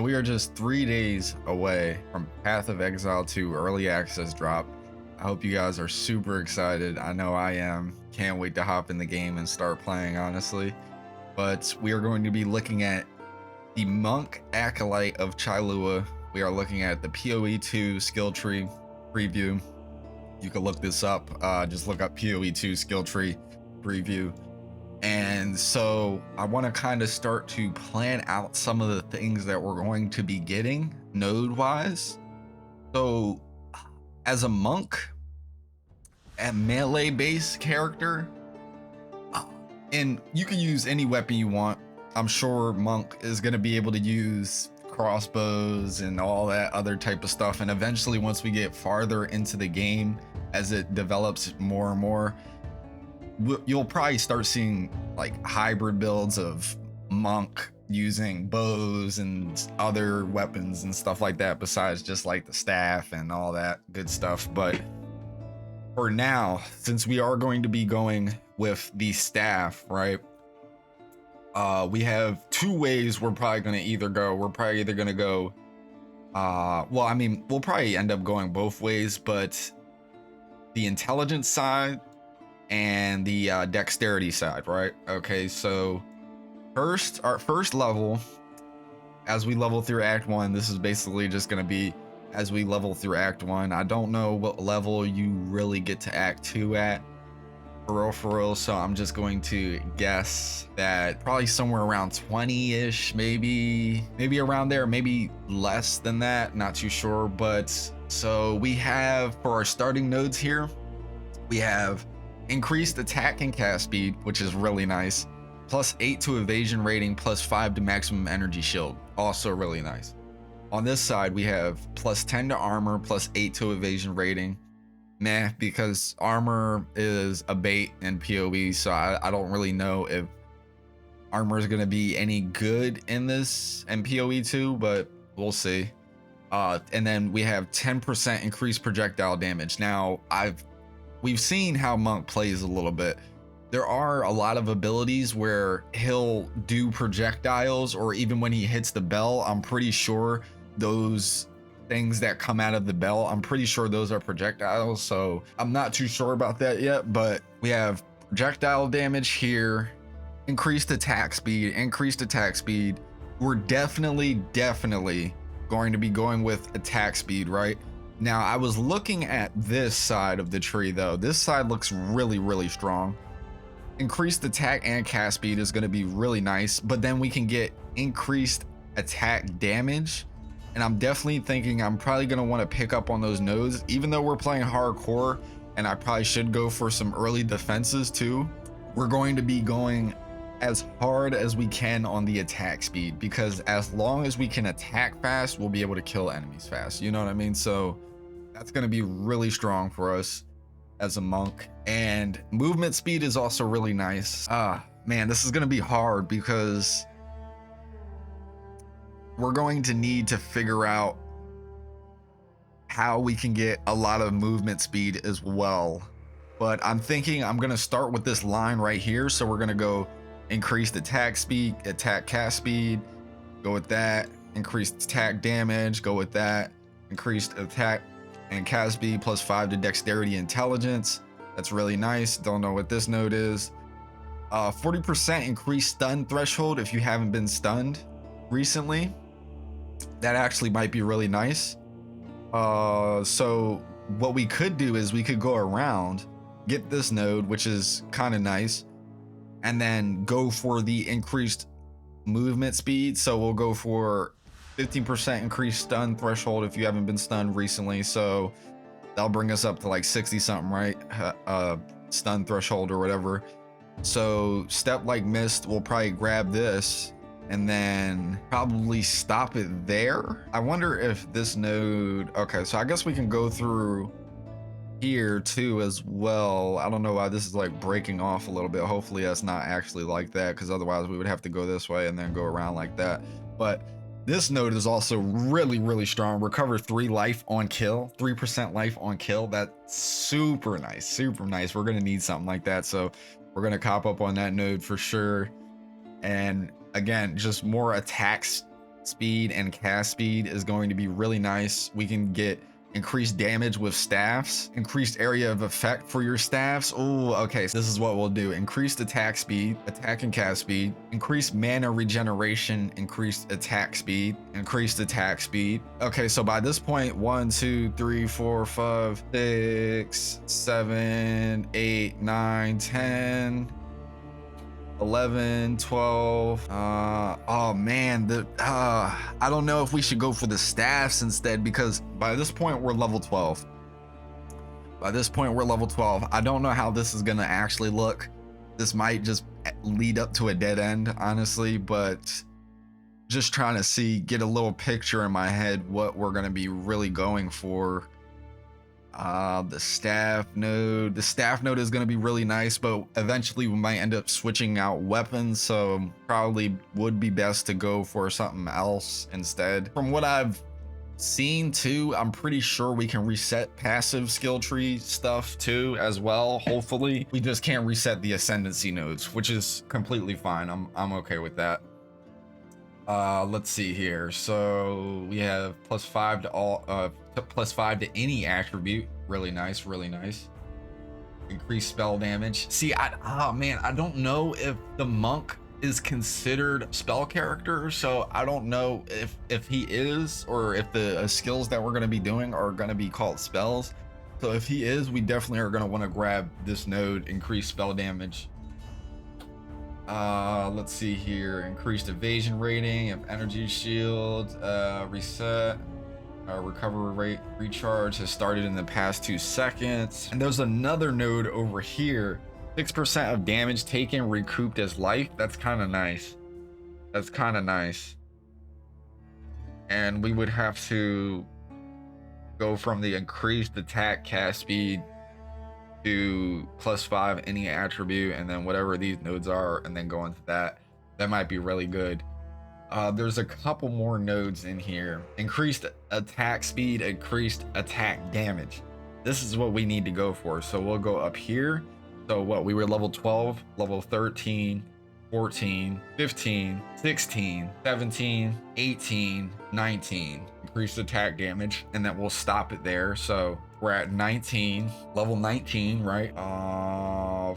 We are just 3 days away from Path of Exile 2 early access drop. I hope you guys are super excited. I know I am. Can't wait to hop in the game and start playing, honestly. But we are going to be looking at the Monk Acolyte of Chayula. We are looking at the PoE 2 skill tree preview. You can look this up. Just look up PoE 2 skill tree preview. And so I want to kind of start to plan out some of the things that we're going to be getting node wise. So as a monk and melee based character, and you can use any weapon you want. I'm sure monk is going to be able to use crossbows and all that other type of stuff. And eventually, once we get farther into the game, as it develops more and more, you'll probably start seeing like hybrid builds of monk using bows and other weapons and stuff like that, besides just like the staff and all that good stuff. But for now, since we are going to be going with the staff, right, we have two ways we're probably going to either go. We're probably either going to go well, I mean, we'll probably end up going both ways, but the intelligence side and the dexterity side, right? Okay, so our first level, as we level through Act 1, this is basically just going to be as we level through Act 1. I don't know what level you really get to Act 2 at, for real, so I'm just going to guess that probably somewhere around 20-ish, maybe around there, maybe less than that, not too sure. But so we have, for our starting nodes here, we have increased attack and cast speed, which is really nice, +8 to evasion rating, +5 to maximum energy shield, also really nice. On this side, we have +10 to armor, +8 to evasion rating. Meh, because armor is a bait in PoE, so I don't really know if armor is going to be any good in this and PoE 2, but we'll see. And then we have 10% increased projectile damage. Now, we've seen how monk plays a little bit. There are a lot of abilities where he'll do projectiles, or even when he hits the bell, I'm pretty sure those things that come out of the bell, I'm pretty sure those are projectiles. So I'm not too sure about that yet, but we have projectile damage here, increased attack speed. We're definitely going to be going with attack speed, right? Now, I was looking at this side of the tree though. This side looks really strong. Increased attack and cast speed is going to be really nice, but then we can get increased attack damage. And I'm definitely thinking I'm probably going to want to pick up on those nodes, even though we're playing hardcore, and I probably should go for some early defenses too. We're going to be going as hard as we can on the attack speed, because as long as we can attack fast, we'll be able to kill enemies fast. You know what I mean? So that's going to be really strong for us as a monk. And movement speed is also really nice. Man, this is going to be hard because we're going to need to figure out how we can get a lot of movement speed as well. But I'm thinking I'm going to start with this line right here. So we're going to go increased attack speed, attack cast speed, go with that. Increased attack damage, go with that. Increased attack and cast speed, +5 to dexterity intelligence. That's really nice. Don't know what this node is. 40% increased stun threshold if you haven't been stunned recently. That actually might be really nice. So what we could do is we could go around, get this node, which is kind of nice, and then go for the increased movement speed. So we'll go for 15% increased stun threshold if you haven't been stunned recently. So that'll bring us up to like 60 something, right? Stun threshold or whatever. So step like mist, we'll probably grab this and then probably stop it there. I wonder if this node, okay, so I guess we can go through here too as well. I don't know why this is like breaking off a little bit. Hopefully that's not actually like that, because otherwise we would have to go this way and then go around like that. But this node is also really strong. Recover 3 life on kill, 3% life on kill. That's super nice. We're gonna need something like that, so we're gonna cop up on that node for sure. And again, just more attacks speed and cast speed is going to be really nice. We can get increased damage with staffs, increased area of effect for your staffs. Oh, okay, so this is what we'll do. Increased attack speed, attack and cast speed, increased mana regeneration, increased attack speed, increased attack speed. Okay, so by this point, 1, 2, 3, 4, 5, 6, 7, 8, 9, 10, 11, 12. Oh man, I don't know if we should go for the staffs instead, because by this point we're level 12. By this point we're level 12. I don't know how this is gonna actually look. This might just lead up to a dead end, honestly, but just trying to get a little picture in my head what we're gonna be really going for. The staff node is going to be really nice, but eventually we might end up switching out weapons, so probably would be best to go for something else instead. From what I've seen too, I'm pretty sure we can reset passive skill tree stuff too as well. Hopefully we just can't reset the ascendancy nodes, which is completely fine. I'm okay with that. Let's see here. So we have +5 to all, +5 to any attribute. Really nice, really nice. Increased spell damage. See, oh man, I don't know if the monk is considered spell character, so I don't know if he is, or if the skills that we're going to be doing are going to be called spells. So if he is, we definitely are going to want to grab this node, increased spell damage. Let's see here. Increased evasion rating of energy shield, reset. Recovery rate recharge has started in the past 2 seconds. And there's another node over here. 6% of damage taken recouped as life. That's kind of nice. That's kind of nice. And we would have to go from the increased attack cast speed to +5 any attribute, and then whatever these nodes are, and then go into that. That might be really good. There's a couple more nodes in here. Increased attack speed, increased attack damage. This is what we need to go for. So we'll go up here. So what, we were level 12, level 13, 14, 15, 16, 17, 18, 19. Increased attack damage, and then we'll stop it there. So we're at 19, level 19, right? I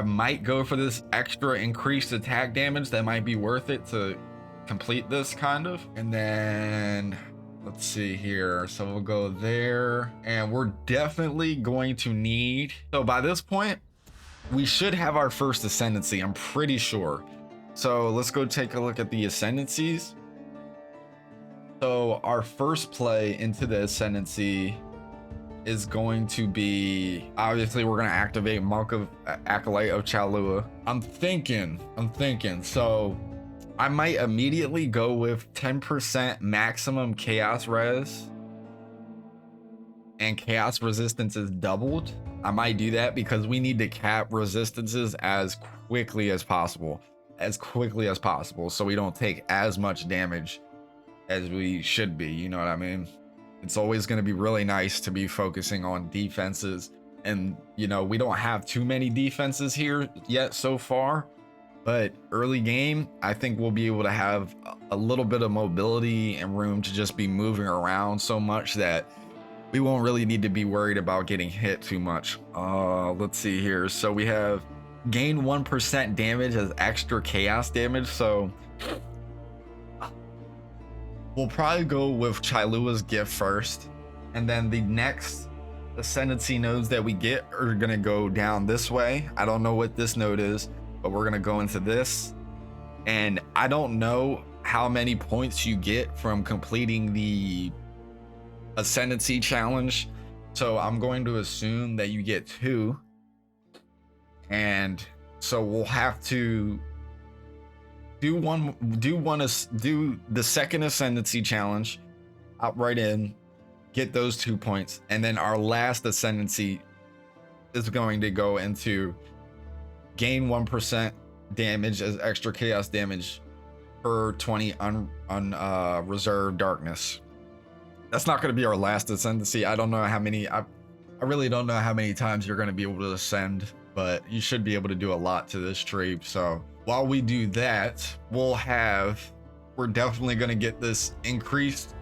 might go for this extra increased attack damage. That might be worth it to complete this, kind of. And then let's see here. So we'll go there, and we're definitely going to need, so by this point we should have our first ascendancy, I'm pretty sure. So let's go take a look at the ascendancies. So our first play into the ascendancy is going to be, obviously we're going to activate Monk of Acolyte of Chayula. I'm thinking, so I might immediately go with 10% maximum chaos res, and chaos resistance is doubled. I might do that because we need to cap resistances as quickly as possible, so we don't take as much damage as we should be, you know what I mean? It's always going to be really nice to be focusing on defenses, and you know, we don't have too many defenses here yet so far, but early game I think we'll be able to have a little bit of mobility and room to just be moving around so much that we won't really need to be worried about getting hit too much. Let's see here. So we have gain 1% damage as extra chaos damage, so we'll probably go with Chayula's gift first, and then the next ascendancy nodes that we get are gonna go down this way. I don't know what this node is, but we're gonna go into this, and I don't know how many points you get from completing the ascendancy challenge, so I'm going to assume that you get 2, and so we'll have to do the second ascendancy challenge outright in, get those 2 points, and then our last ascendancy is going to go into gain 1% damage as extra chaos damage per 20 reserved darkness. That's not going to be our last ascendancy. I don't know how many, I really don't know how many times you're going to be able to ascend, but you should be able to do a lot to this tree. So while we do that, we're we're definitely going to get this increased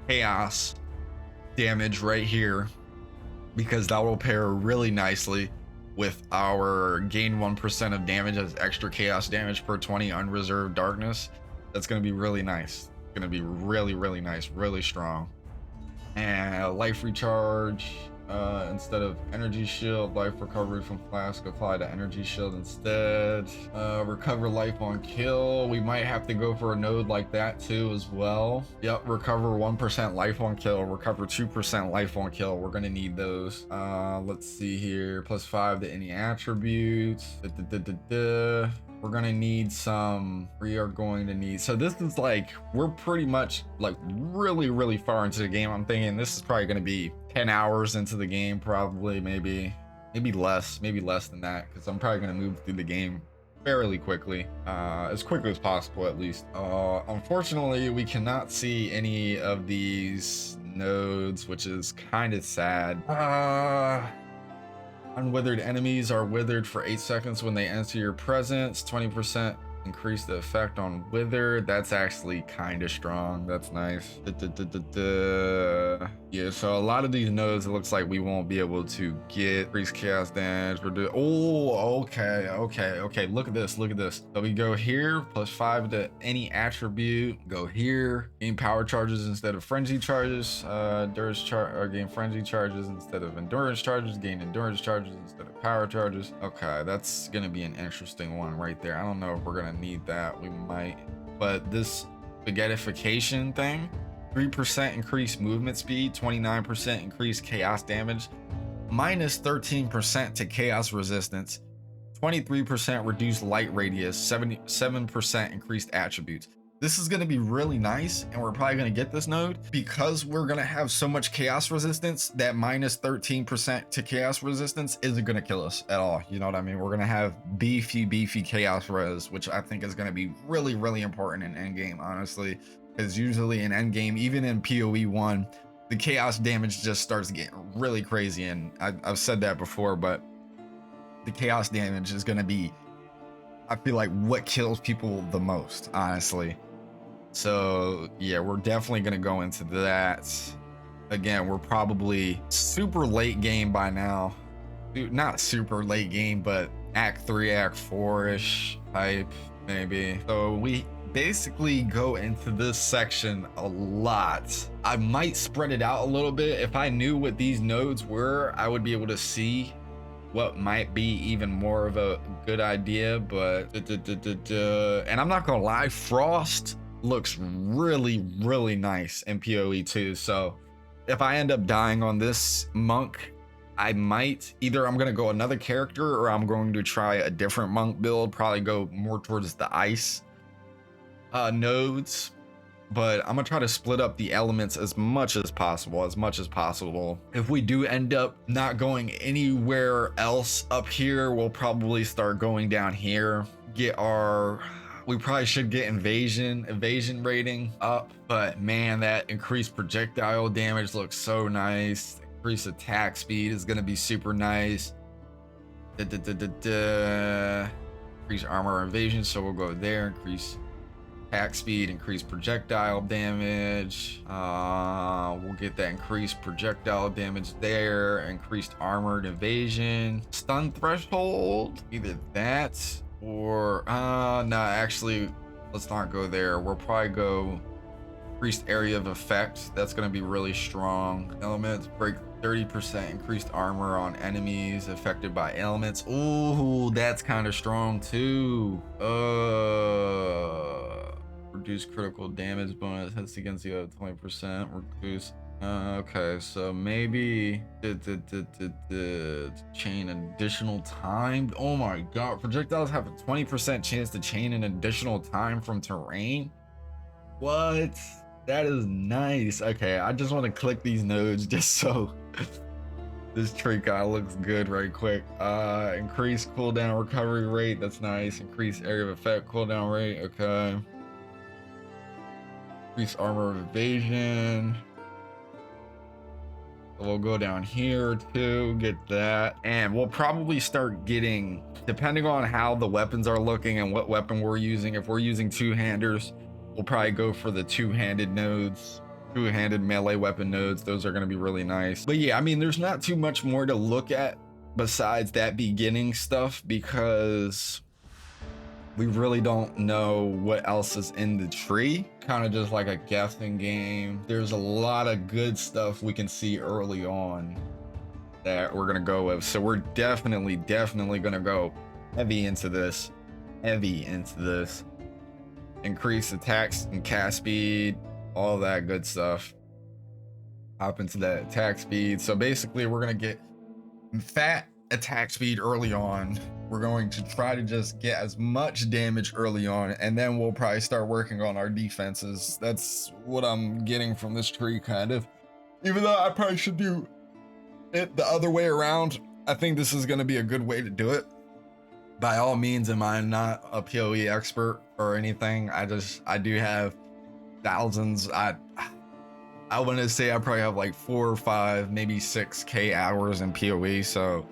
chaos damage right here, because that will pair really nicely with our gain 1% of damage as extra chaos damage per 20 unreserved darkness. That's going to be really nice. It's going to be really, really nice, really strong. And life recharge, instead of energy shield, life recovery from flask, apply to energy shield instead. Recover life on kill. We might have to go for a node like that too as well. Yep, recover 1% life on kill, recover 2% life on kill. We're gonna need those. Let's see here, +5 to any attributes. We're gonna need some, we are going to need, so this is like, we're pretty much like really far into the game. I'm thinking this is probably gonna be 10 hours into the game, probably, maybe less than that, because I'm probably gonna move through the game fairly quickly, as quickly as possible at least. Unfortunately, we cannot see any of these nodes, which is kind of sad. Unwithered enemies are withered for 8 seconds when they enter your presence. 20% increase the effect on wither. That's actually kind of strong. That's nice. Yeah, so a lot of these nodes, it looks like we won't be able to get increased chaos damage. Okay. Look at this. So we go here, +5 to any attribute. Go here, gain power charges instead of frenzy charges. Gain frenzy charges instead of endurance charges. Gain endurance charges instead of power charges. Okay, that's gonna be an interesting one right there. I don't know if we're gonna need that. We might, but this spaghettification thing, 3% increased movement speed, 29% increased chaos damage, -13% to chaos resistance, 23% reduced light radius, 77% increased attributes. This is going to be really nice, and we're probably going to get this node because we're going to have so much chaos resistance that -13% to chaos resistance isn't going to kill us at all. You know what I mean? We're going to have beefy chaos res, which I think is going to be really important in endgame, honestly. Because usually in endgame, even in PoE 1, the chaos damage just starts getting really crazy. And I've said that before, but the chaos damage is going to be, I feel like, what kills people the most, honestly. So yeah, we're definitely going to go into that. Again, we're probably super late game by now. Dude, not super late game, but Act 3, Act 4-ish type, maybe. So we basically go into this section a lot. I might spread it out a little bit. If I knew what these nodes were, I would be able to see what might be even more of a good idea. But and I'm not gonna lie, Frost looks really nice in PoE 2. So if I end up dying on this monk, I might either, I'm gonna go another character, or I'm going to try a different monk build, probably go more towards the ice nodes. But I'm gonna try to split up the elements as much as possible. If we do end up not going anywhere else up here, we'll probably start going down here, we probably should get evasion rating up. But man, that increased projectile damage looks so nice. Increased attack speed is gonna be super nice. Increase armor evasion, so we'll go there. Increase attack speed, increased projectile damage. We'll get that increased projectile damage there. Increased armored evasion. Stun threshold, either that or no, actually let's not go there. We'll probably go increased area of effect. That's going to be really strong. Elements break 30% increased armor on enemies affected by elements. Ooh, that's kind of strong too. Reduce critical damage bonus, hits against the other 20%. Reduce. Okay, so maybe chain additional time. Oh my god, projectiles have a 20% chance to chain an additional time from terrain. What? That is nice. Okay, I just want to click these nodes just so this trait guy looks good right quick. Increase cooldown recovery rate. That's nice. Increase area of effect cooldown rate. Okay. Increase armor of evasion. We'll go down here too, get that. And we'll probably start getting, depending on how the weapons are looking and what weapon we're using, if we're using two-handers, We'll probably go for the two-handed nodes, two-handed melee weapon nodes. Those are going to be really nice. But yeah, I mean, there's not too much more to look at besides that beginning stuff, because we really don't know what else is in the tree. Kind of just like a guessing game. There's a lot of good stuff we can see early on that we're gonna go with. So we're definitely gonna go heavy into this. Increase attacks and cast speed, all that good stuff. Hop into that attack speed. So basically we're gonna get fat attack speed early on. We're going to try to just get as much damage early on, and then we'll probably start working on our defenses. That's what I'm getting from this tree, kind of. Even though I probably should do it the other way around. I think this is going to be a good way to do it. By all means, am I not a PoE expert or anything? I do have thousands. I want to say I probably have like 4 or 5, maybe 6K hours in PoE, so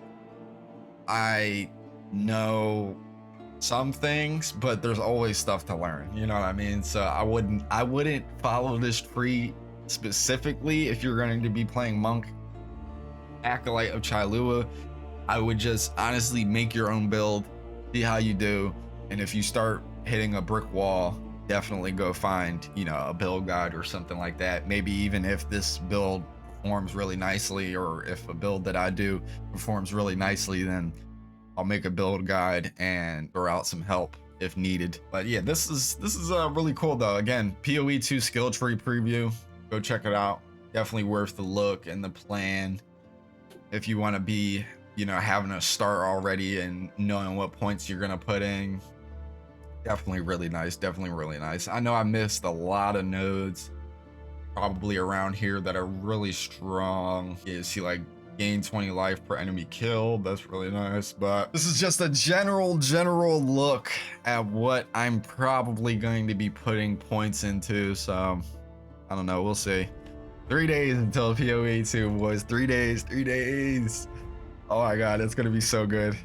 I know some things, but there's always stuff to learn, you know what I mean? So I wouldn't follow this tree specifically if you're going to be playing Monk, Acolyte of Chayula. I would just honestly make your own build, see how you do, and if you start hitting a brick wall, definitely go find, you know, a build guide or something like that. Maybe even if this build performs really nicely, or if a build that I do performs really nicely, then I'll make a build guide and throw out some help if needed. But yeah, this is really cool though. Again, PoE 2 skill tree preview, go check it out. Definitely worth the look and the plan if you want to be, you know, having a start already and knowing what points you're gonna put in. Definitely really nice. I know I missed a lot of nodes probably around here that are really strong. You see, like, gain 20 life per enemy killed. That's really nice. But this is just a general look at what I'm probably going to be putting points into. So I don't know, we'll see. 3 days until PoE 2, boys. 3 days. Oh my god, it's gonna be so good.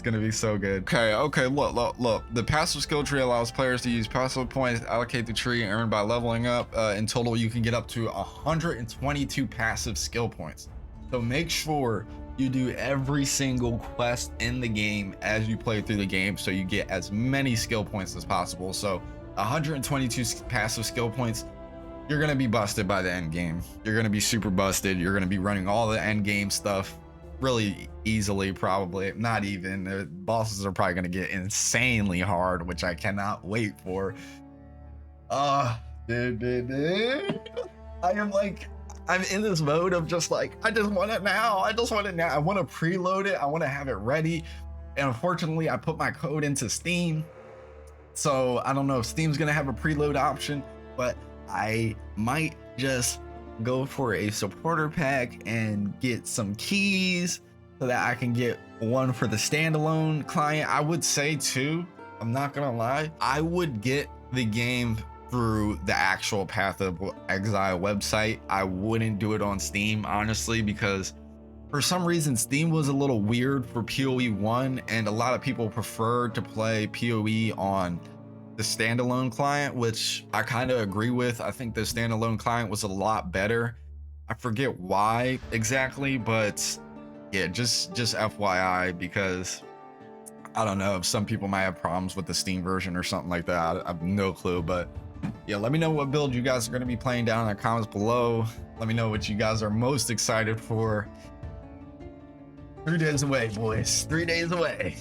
Okay, look. The passive skill tree allows players to use passive points to allocate the tree earned by leveling up. In total, you can get up to 122 passive skill points. So make sure you do every single quest in the game as you play through the game, so you get as many skill points as possible. So 122 passive skill points, you're gonna be busted by the end game. You're gonna be super busted. You're gonna be running all the end game stuff really easily, probably. Not even. The bosses are probably gonna get insanely hard, which I cannot wait for. Dude. I'm in this mode of just like, I just want it now. I want to preload it. I want to have it ready. And unfortunately, I put my code into Steam, so I don't know if Steam's gonna have a preload option, but I might just go for a supporter pack and get some keys so that I can get one for the standalone client. I would say too, I'm not gonna lie, I would get the game through the actual Path of Exile website. I wouldn't do it on Steam, honestly, because for some reason Steam was a little weird for PoE 1, and a lot of people prefer to play PoE on the standalone client, which I kind of agree with. I think the standalone client was a lot better. I forget why exactly, but yeah, just FYI, because I don't know if some people might have problems with the Steam version or something like that. I have no clue, but yeah, let me know what build you guys are going to be playing down in the comments below. Let me know what you guys are most excited for. 3 days away, boys. 3 days away.